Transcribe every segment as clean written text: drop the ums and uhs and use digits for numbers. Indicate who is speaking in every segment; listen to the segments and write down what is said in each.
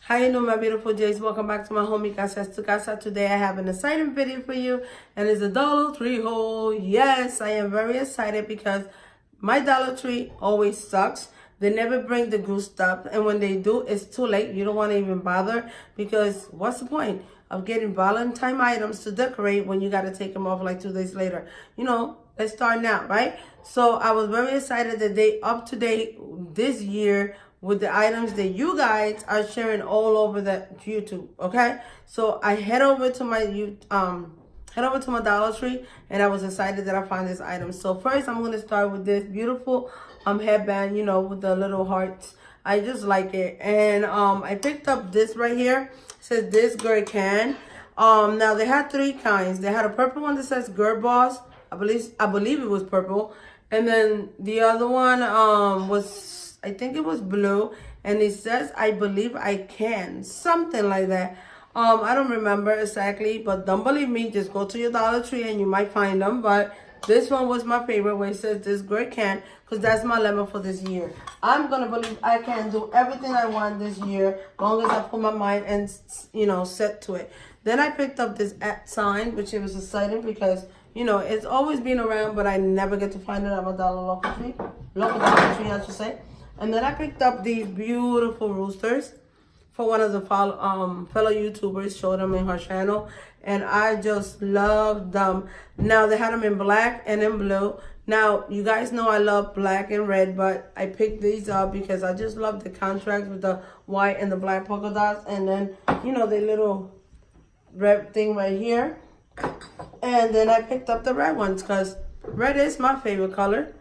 Speaker 1: How you doing, my beautiful Jays? Welcome back to my homie Casas to Casa. Today I have an exciting video for you, and it's a Dollar Tree haul. Yes, I am very excited because my Dollar Tree always sucks. They never bring the good stuff, and when they do, it's too late. You don't want to even bother because what's the point of getting Valentine items to decorate when you got to take them off like 2 days later? You know, let's start now, right? So I was very excited that they up to date this year with the items that you guys are sharing all over the YouTube, okay? So I head over to my Dollar Tree, and I was excited that I found this item. So first, I'm gonna start with this beautiful headband, you know, with the little hearts. I just like it, and I picked up this right here. It says this girl can. Now they had 3 kinds. They had a purple one that says Girl Boss. I believe it was purple, and then the other one I think it was blue, and it says, I believe I can, something like that. I don't remember exactly, but don't believe me, just go to your Dollar Tree and you might find them. But this one was my favorite, where it says this great can, because that's my lemon for this year. I'm gonna believe I can do everything I want this year, as long as I put my mind and, you know, set to it. Then I picked up this @ sign, which it was exciting because, you know, it's always been around, but I never get to find it at my local Dollar Tree, I should say. And then I picked up these beautiful roosters for one of the fellow YouTubers, showed them in her channel. And I just love them. Now, they had them in black and in blue. Now, you guys know I love black and red, but I picked these up because I just love the contrast with the white and the black polka dots. And then, you know, the little red thing right here. And then I picked up the red ones because red is my favorite color.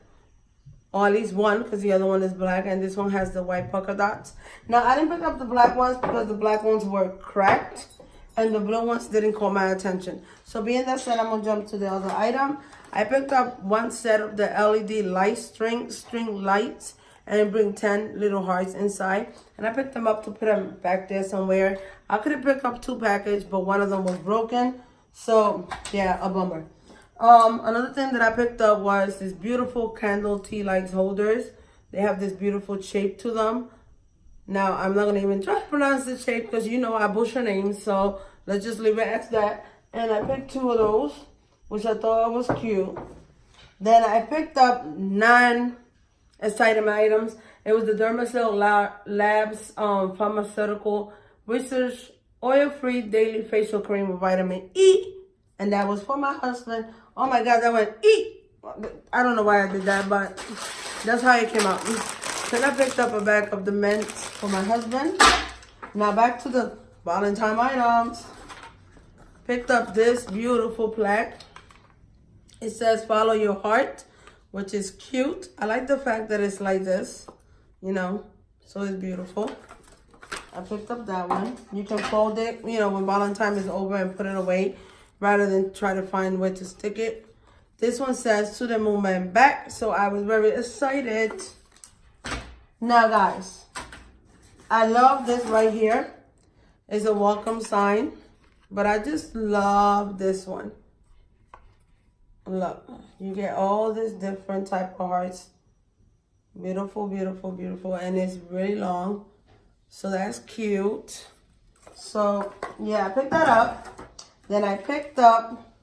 Speaker 1: Or at least one, because the other one is black, and this one has the white polka dots. Now, I didn't pick up the black ones because the black ones were cracked, and the blue ones didn't call my attention. So being that said, I'm going to jump to the other item. I picked up one set of the LED light string lights, and it brings 10 little hearts inside. And I picked them up to put them back there somewhere. I could have picked up 2 packages, but one of them was broken. So, yeah, a bummer. Another thing that I picked up was this beautiful candle tea lights holders. They have this beautiful shape to them. Now, I'm not going to even try to pronounce the shape because, you know, I butcher names. So, let's just leave it as that. And I picked 2 of those, which I thought was cute. Then I picked up 9 exciting items. It was the Dermacell Labs Pharmaceutical Research Oil-Free Daily Facial Cream with Vitamin E. And that was for my husband. Oh my God, that went E. I don't know why I did that, but that's how it came out. Then I picked up a bag of the mints for my husband. Now back to the Valentine items. Picked up this beautiful plaque. It says follow your heart, which is cute. I like the fact that it's like this, you know, so it's beautiful. I picked up that one. You can fold it, you know, when Valentine is over and put it away, rather than try to find where to stick it. This one says to the moon and back, so I was very excited. Now, guys, I love this right here. It's a welcome sign, but I just love this one. Look, you get all these different type of hearts. Beautiful, beautiful, beautiful, and it's really long, so that's cute. So, yeah, I picked that up. Then I picked up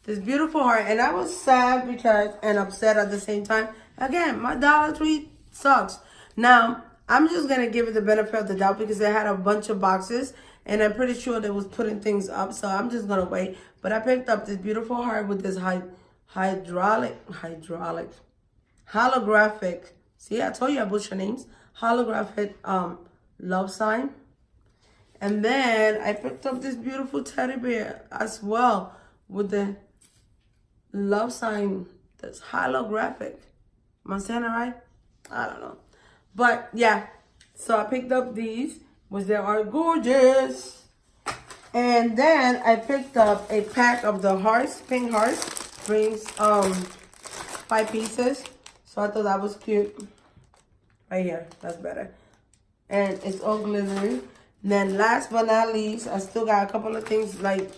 Speaker 1: this beautiful heart, and I was sad because, and upset at the same time. Again, my Dollar Tree sucks. Now, I'm just going to give it the benefit of the doubt because they had a bunch of boxes, and I'm pretty sure they was putting things up, so I'm just going to wait. But I picked up this beautiful heart with this holographic, see, I told you I butcher names, holographic love sign. And then I picked up this beautiful teddy bear as well with the love sign that's holographic. Am I saying it right? I don't know. But yeah, so I picked up these, which they are gorgeous. And then I picked up a pack of the hearts, pink hearts. Brings 5 pieces. So I thought that was cute. Right here, that's better. And it's all glittery. Then last but not least, I still got a couple of things, like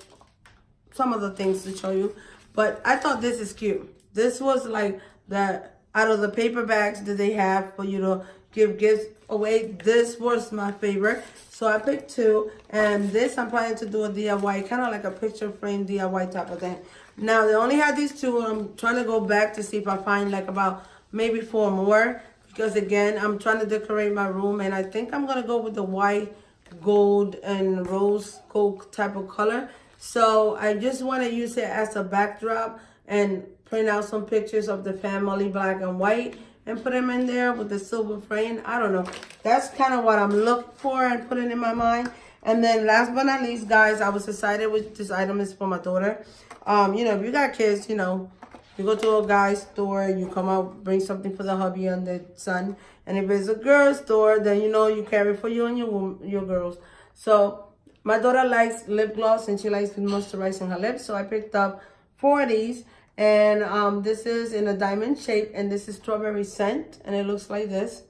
Speaker 1: some of the things to show you. But I thought this is cute. This was like the out of the paper bags that they have for you to, give gifts away. This was my favorite. So I picked two. And this I'm planning to do a DIY, kind of like a picture frame DIY type of thing. Now, they only had these two. I'm trying to go back to see if I find like about maybe 4 more. Because again, I'm trying to decorate my room. And I think I'm going to go with the white, gold, and rose gold type of color. So I just want to use it as a backdrop and print out some pictures of the family, black and white, and put them in there with the silver frame. I don't know. That's kind of what I'm looking for and putting in my mind. And then last but not least, guys, I was excited with this item is for my daughter. You know, if you got kids, you know, you go to a guy's store, you come out, bring something for the hubby and the son. And if it's a girl's store, then you know you carry for you and your girls. So my daughter likes lip gloss and she likes moisturizing her lips. So I picked up 4 of these. And this is in a diamond shape. And this is strawberry scent. And it looks like this.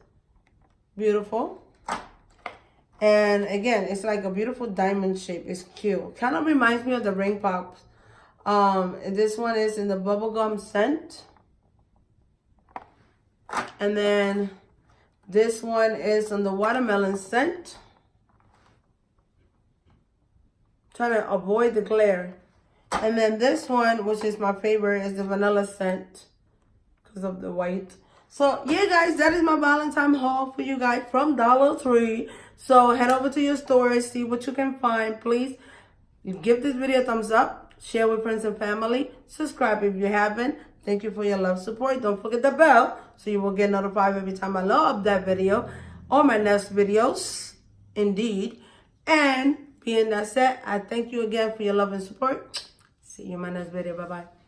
Speaker 1: Beautiful. And again, it's like a beautiful diamond shape. It's cute. Kind of reminds me of the ring pops. This one is in the bubblegum scent. And then this one is on the watermelon scent. Trying to avoid the glare. And then this one, which is my favorite, is the vanilla scent because of the white. So yeah, guys, that is my Valentine haul for you guys from Dollar Tree. So head over to your store, see what you can find. Please give this video a thumbs up, share with friends and family, subscribe if you haven't. Thank you for your love, support. Don't forget the bell so you will get notified every time I load that video or my next videos. Indeed. And being that said, I thank you again for your love and support. See you in my next video. Bye-bye.